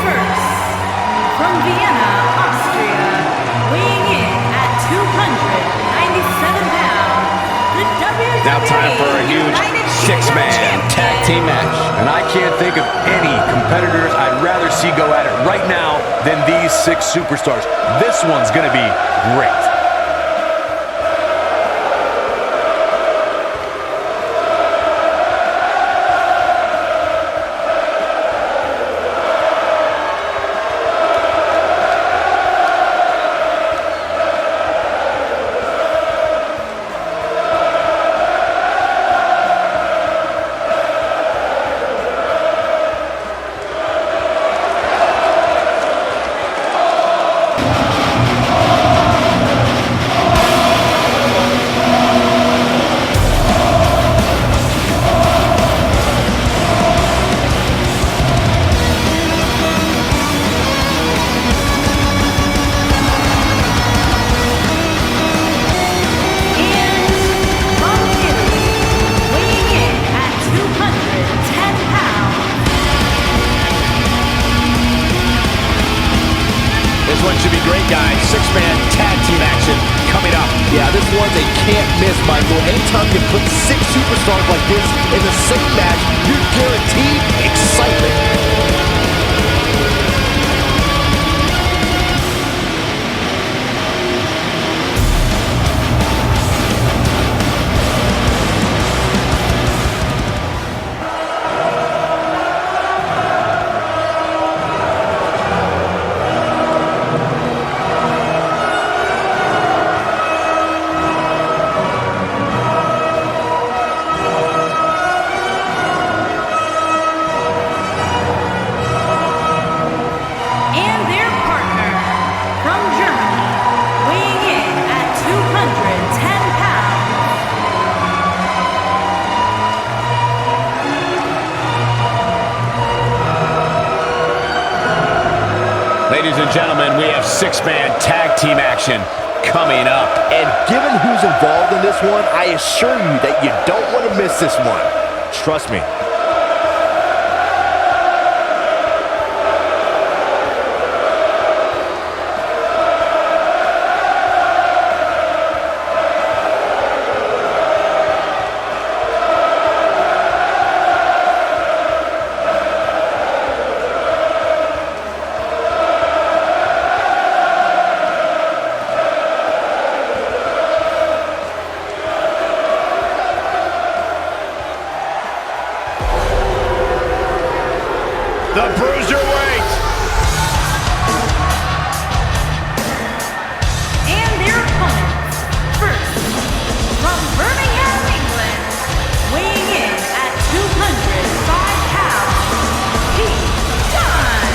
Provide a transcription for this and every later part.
First, from Vienna, Austria, weighing in at 297 pounds, the WWE Now time for a huge six-man tag team match. And I can't think of any competitors I'd rather see go at it right now than these six superstars. This one's going to be great. Should be great, guys. Six-man tag team action coming up. Yeah, this one's a can't miss, Michael. Anytime you put six superstars like this in the same match, you're guaranteed excitement. Ladies and gentlemen, we have six-man tag team action coming up. And given who's involved in this one, I assure you that you don't want to miss this one. Trust me. The Bruiserweight. And their opponents, first, from Birmingham, England, weighing in at 205 pounds, Dunne.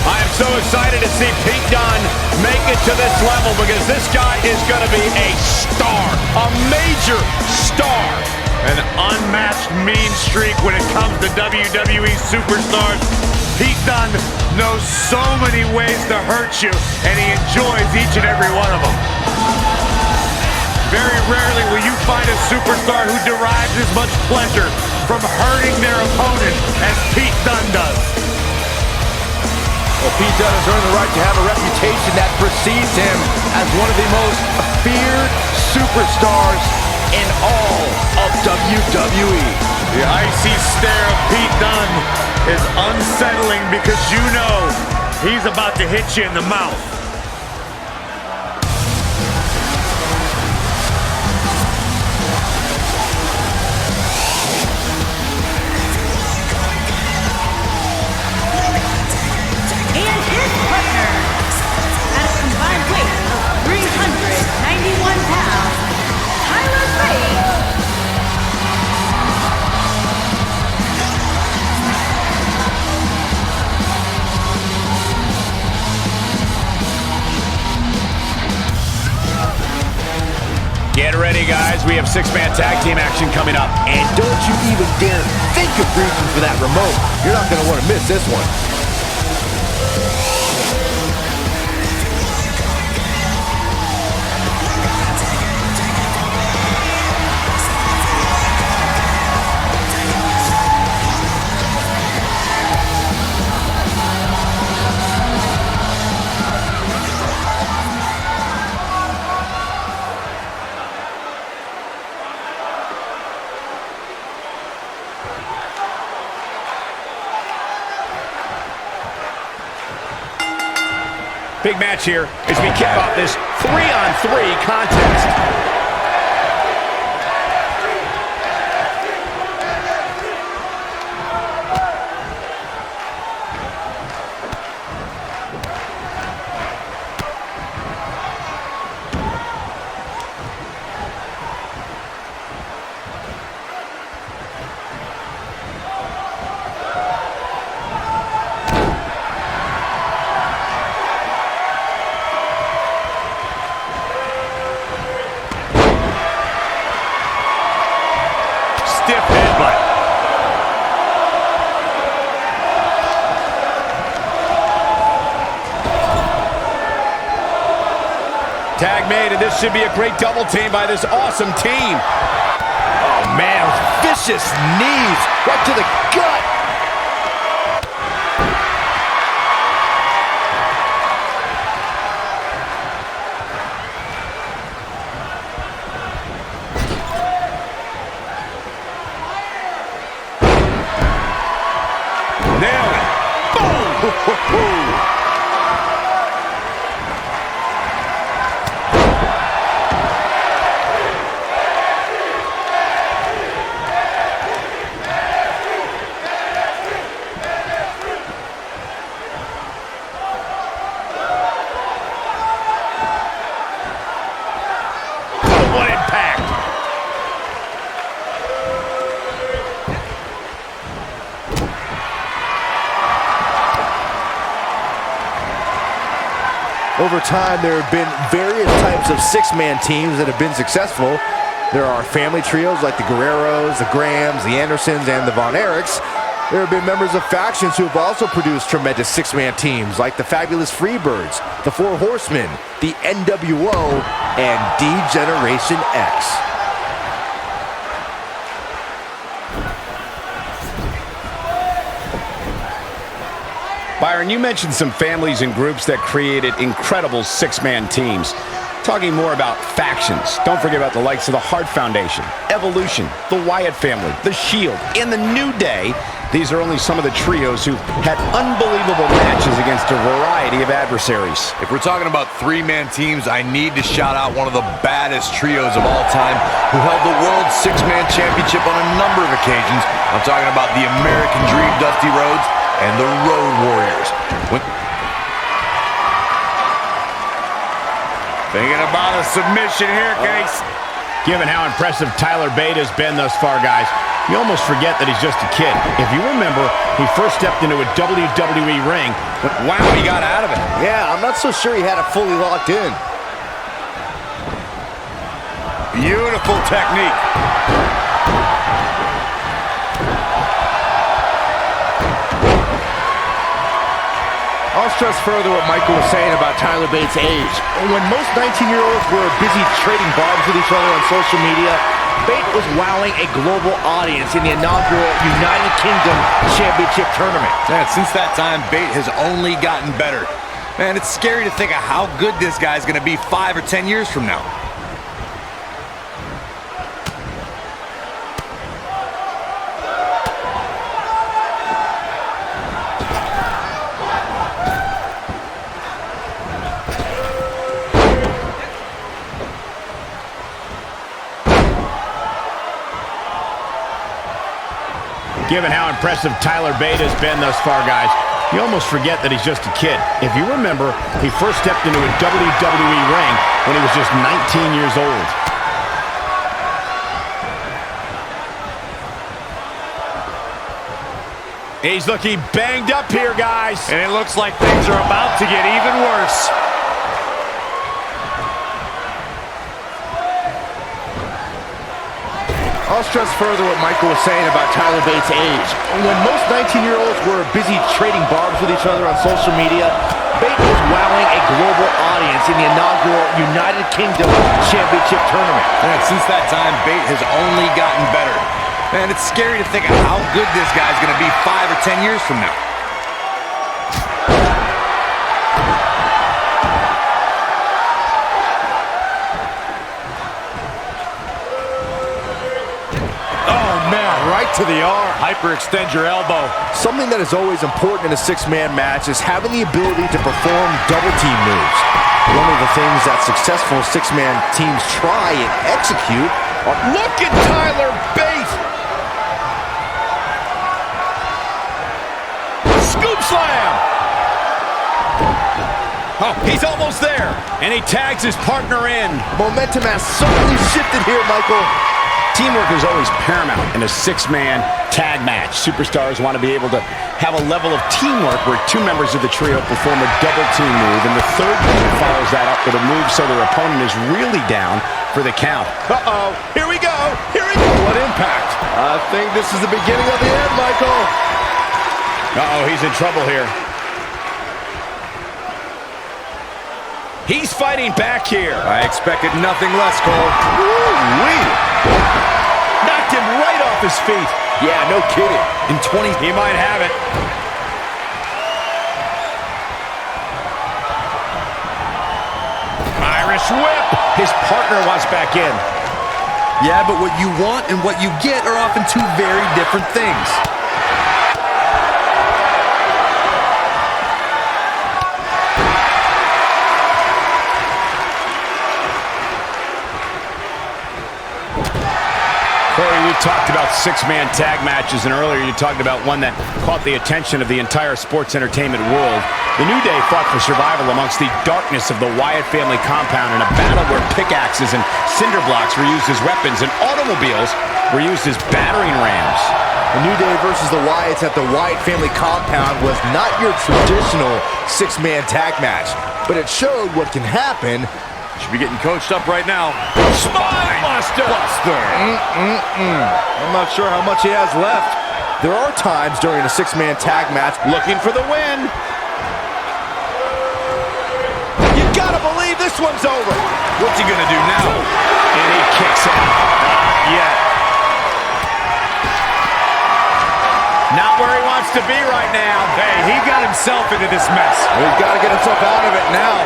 I am so excited to see Pete Dunne make it to this level because this guy is going to be a star, a major star. An unmatched mean streak when it comes to WWE superstars. Pete Dunne knows so many ways to hurt you, and he enjoys each and every one of them. Very rarely will you find a superstar who derives as much pleasure from hurting their opponent as Pete Dunne does. Well, Pete Dunne has earned the right to have a reputation that precedes him as one of the most feared superstars in all of WWE. The icy stare of Pete Dunne is unsettling because you know he's about to hit you in the mouth. Get ready, guys. We have six-man tag team action coming up. And don't you even dare think of reaching for that remote. You're not going to want to miss this one. Big match here as we kick off this 3-on-3 contest. Stiff headbutt. Tag made, and this should be a great double team by this awesome team. Oh, man, vicious knees right to the gut. Nailed it. Boom! What impact! Over time, there have been various types of six-man teams that have been successful. There are family trios like the Guerreros, the Grahams, the Andersons, and the Von Erichs. There have been members of factions who have also produced tremendous six-man teams like the Fabulous Freebirds, the Four Horsemen, the NWO, and D-Generation X. Byron, you mentioned some families and groups that created incredible six-man teams. Talking more about factions, don't forget about the likes of the Hart Foundation, Evolution, the Wyatt family, the Shield, and the New Day. These are only some of the trios who had unbelievable matches against a variety of adversaries. If we're talking about three-man teams, I need to shout out one of the baddest trios of all time who held the World Six-Man Championship on a number of occasions. I'm talking about the American Dream, Dusty Rhodes, and the Road Warriors. Thinking about a submission here, Case. Given how impressive Tyler Bate has been thus far, guys, you almost forget that he's just a kid. If you remember, he first stepped into a WWE ring. Wow, he got out of it. Yeah, I'm not so sure he had it fully locked in. Beautiful technique. I'll stress further what Michael was saying about Tyler Bates' age. When most 19-year-olds were busy trading barbs with each other on social media, Bate was wowing a global audience in the inaugural United Kingdom Championship Tournament. Man, since that time, Bate has only gotten better. Man, it's scary to think of how good this guy's going to be 5 or 10 years from now. Given how impressive Tyler Bate has been thus far, guys, you almost forget that he's just a kid. If you remember, he first stepped into a WWE ring when he was just 19 years old. He's looking banged up here, guys. And it looks like things are about to get even worse. I'll stress further what Michael was saying about Tyler Bates' age. When most 19-year-olds were busy trading barbs with each other on social media, Bate was wowing a global audience in the inaugural United Kingdom Championship Tournament. Man, since that time, Bate has only gotten better. Man, it's scary to think of how good this guy's going to be 5 or 10 years from now. to the arm. Hyperextend your elbow. Something that is always important in a six-man match is having the ability to perform double team moves. One of the things that successful six-man teams try and execute are... Look at Tyler Bate! Scoop slam! Oh, he's almost there. And he tags his partner in. Momentum has certainly shifted here, Michael. Teamwork is always paramount in a six-man tag match. Superstars want to be able to have a level of teamwork where two members of the trio perform a double team move, and the third member follows that up with a move so their opponent is really down for the count. Uh-oh, here we go, here we go. What impact? I think this is the beginning of the end, Michael. Uh-oh, he's in trouble here. He's fighting back here. I expected nothing less, Cole. Woo-wee. Knocked him right off his feet. Yeah, no kidding. In 20, he might have it. Irish whip. His partner wants back in. Yeah, but what you want and what you get are often two very different things. Corey, we talked about six-man tag matches, and earlier you talked about one that caught the attention of the entire sports entertainment world. The New Day fought for survival amongst the darkness of the Wyatt family compound in a battle where pickaxes and cinder blocks were used as weapons and automobiles were used as battering rams. The New Day versus the Wyatts at the Wyatt family compound was not your traditional six-man tag match, but it showed what can happen. Should be getting coached up right now. Spine buster. I'm not sure how much he has left. There are times during a six-man tag match Looking for the win. you gotta believe this one's over. What's he gonna do now? And he kicks out. Not yet. Not where he wants to be right now. Hey, he got himself into this mess. He's got to get himself out of it now.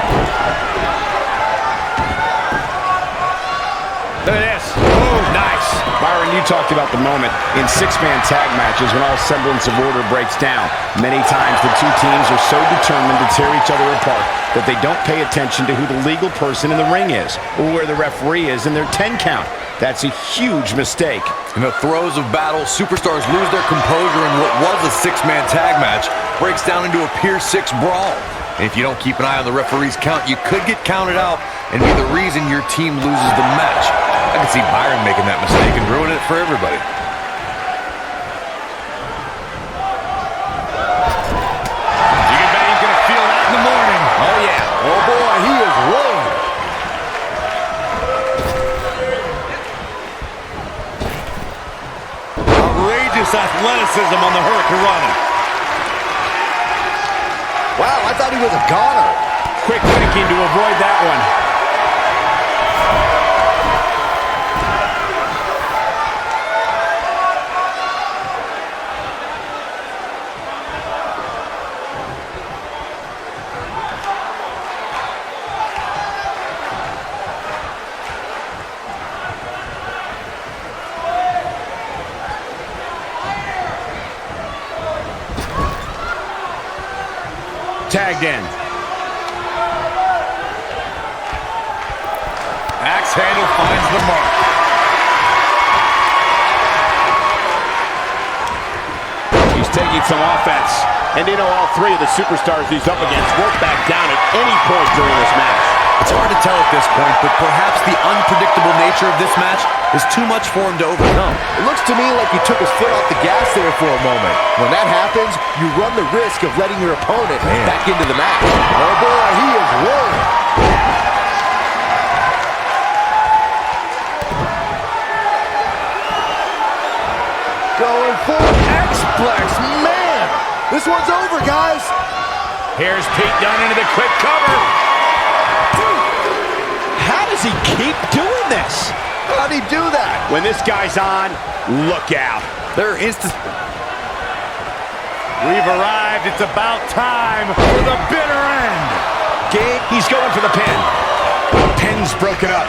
Look at this. Oh, nice. Byron, you talked about the moment in six-man tag matches when all semblance of order breaks down. Many times the two teams are so determined to tear each other apart that they don't pay attention to who the legal person in the ring is or where the referee is in their 10 count. That's a huge mistake. In the throes of battle, superstars lose their composure, and what was a six-man tag match breaks down into a Pier 6 brawl. And if you don't keep an eye on the referee's count, you could get counted out and be the reason your team loses the match. I can see Byron making that mistake and ruin it for everybody. You can bet he's gonna feel that in the morning. Oh, yeah. Oh, boy, he is rolling. Outrageous athleticism on the Hurricanrana. Wow, I thought he was a goner. Quick thinking to avoid that one. Tagged in. Axe handle finds the mark. He's taking some offense. And you know, all three of the superstars he's up against won't back down at any point during this match. It's hard to tell at this point, but perhaps the unpredictable nature of this match is too much for him to overcome. It looks to me like he took his foot off the gas there for a moment. When that happens, you run the risk of letting your opponent back into the match. Oh boy, he is rolling. Going for X-Plex. Man, this one's over, guys. Here's Pete Dunne into the quick cover. How does he keep doing this? How'd he do that? When this guy's on, look out. There are instances. We've arrived. It's about time for the bitter end. Game. He's going for the pin. The pin's broken up.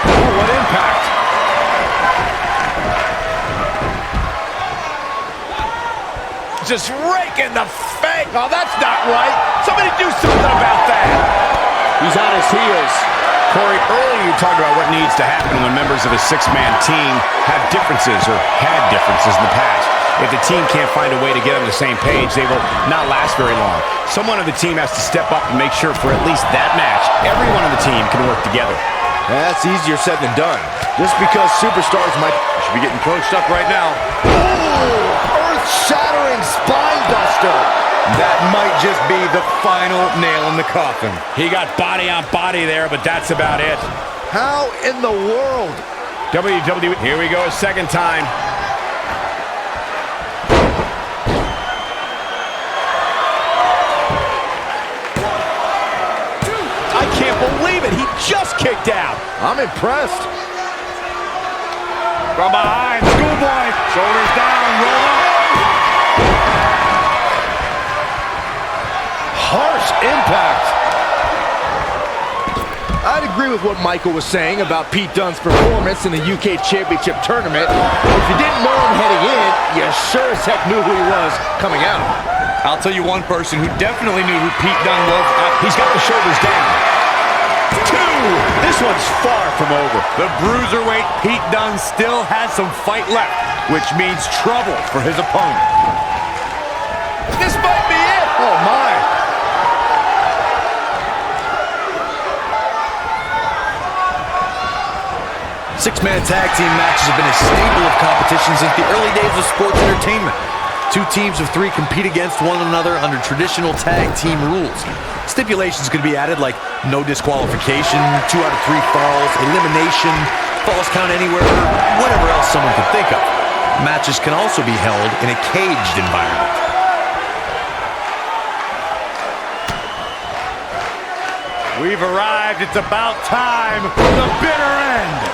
Oh, what impact. just raking the face. Oh, that's not right. Somebody do something about that. He's on his heels. Corey, earlier you talked about what needs to happen when members of a six-man team have differences or had differences in the past. If the team can't find a way to get on the same page, they will not last very long. Someone on the team has to step up and make sure for at least that match, everyone on the team can work together. That's easier said than done. Just because superstars might Should be getting coached up right now. earth-shattering spine buster. That might just be the final nail in the coffin. He got body on body there, but that's about it. How in the world? WWE, here we go a second time. I can't believe it. He just kicked out. I'm impressed. From behind, schoolboy. Shoulders down, roll up. Harsh impact. I'd agree with what Michael was saying about Pete Dunne's performance in the UK Championship Tournament. If you didn't know him heading in, you sure as heck knew who he was coming out. I'll tell you one person who definitely knew who Pete Dunne was. He's got the shoulders down. Two. This one's far from over. The bruiserweight Pete Dunne still has some fight left, which means trouble for his opponent. This might be it. Oh, my. Six-man tag team matches have been a staple of competition since the early days of sports entertainment. Two teams of three compete against one another under traditional tag team rules. Stipulations could be added like no disqualification, 2 out of 3 falls, elimination, falls count anywhere, or whatever else someone could think of. Matches can also be held in a caged environment. We've arrived. It's about time for the bitter end.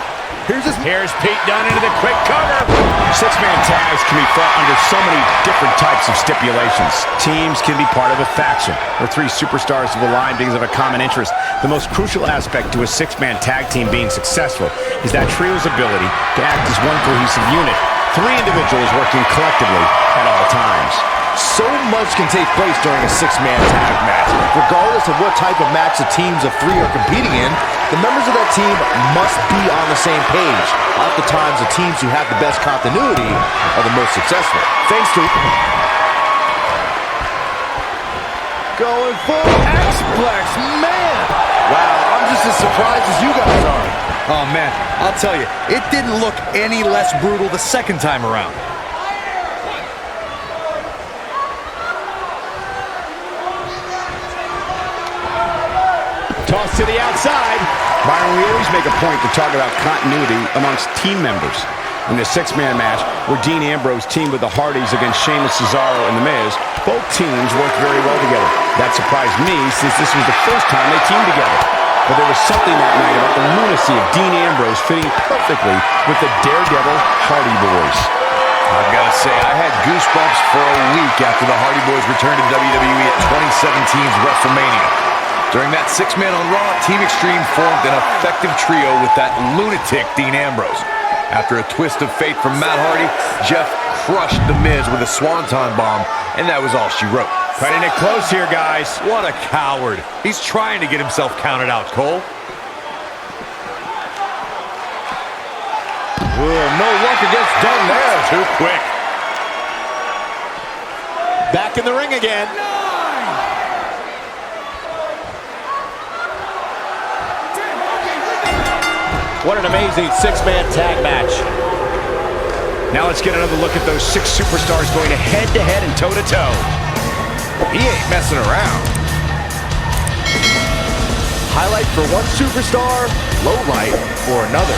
Here's Pete Dunne into the quick cover. Six-man tags can be fought under so many different types of stipulations. Teams can be part of a faction, or 3 superstars who align because of a common interest. The most crucial aspect to a six-man tag team being successful is that trio's ability to act as one cohesive unit. 3 individuals working collectively at all times. So much can take place during a six-man tag match. Regardless of what type of match the teams of 3 are competing in, the members of that team must be on the same page. Oftentimes, the teams who have the best continuity are the most successful. Thanks to... Going for X-Plex, man! Wow, I'm just as surprised as you guys are. Oh man, I'll tell you, it didn't look any less brutal the second time around. Toss to the outside. Byron, we always make a point to talk about continuity amongst team members. In the six-man match, where Dean Ambrose teamed with the Hardys against Sheamus, Cesaro, and The Miz, both teams worked very well together. That surprised me since this was the first time they teamed together. But there was something that night about the lunacy of Dean Ambrose fitting perfectly with the Daredevil Hardy Boys. I've got to say, I had goosebumps for a week after the Hardy Boys returned to WWE at 2017's WrestleMania. During that 6-man on Raw, Team Extreme formed an effective trio with that lunatic Dean Ambrose. After a twist of fate from Matt Hardy, Jeff crushed The Miz with a swanton bomb, and that was all she wrote. Cutting it close here, guys. What a coward. He's trying to get himself counted out, Cole. No luck against Dunne there. Too quick. Back in the ring again. What an amazing six-man tag match. Now let's get another look at those 6 superstars going head-to-head and toe-to-toe. He ain't messing around. Highlight for one superstar, low light for another.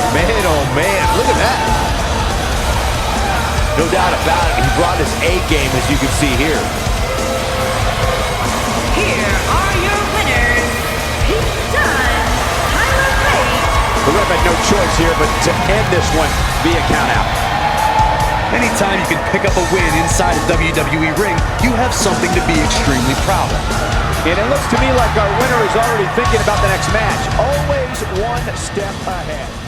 Man, oh man, look at that. No doubt about it, he brought his A game, as you can see here. Here are your winners, Pete Dunne, Tyler Bate. The ref had no choice here but to end this one via countout. Anytime you can pick up a win inside a WWE ring, you have something to be extremely proud of. And it looks to me like our winner is already thinking about the next match. Always one step ahead.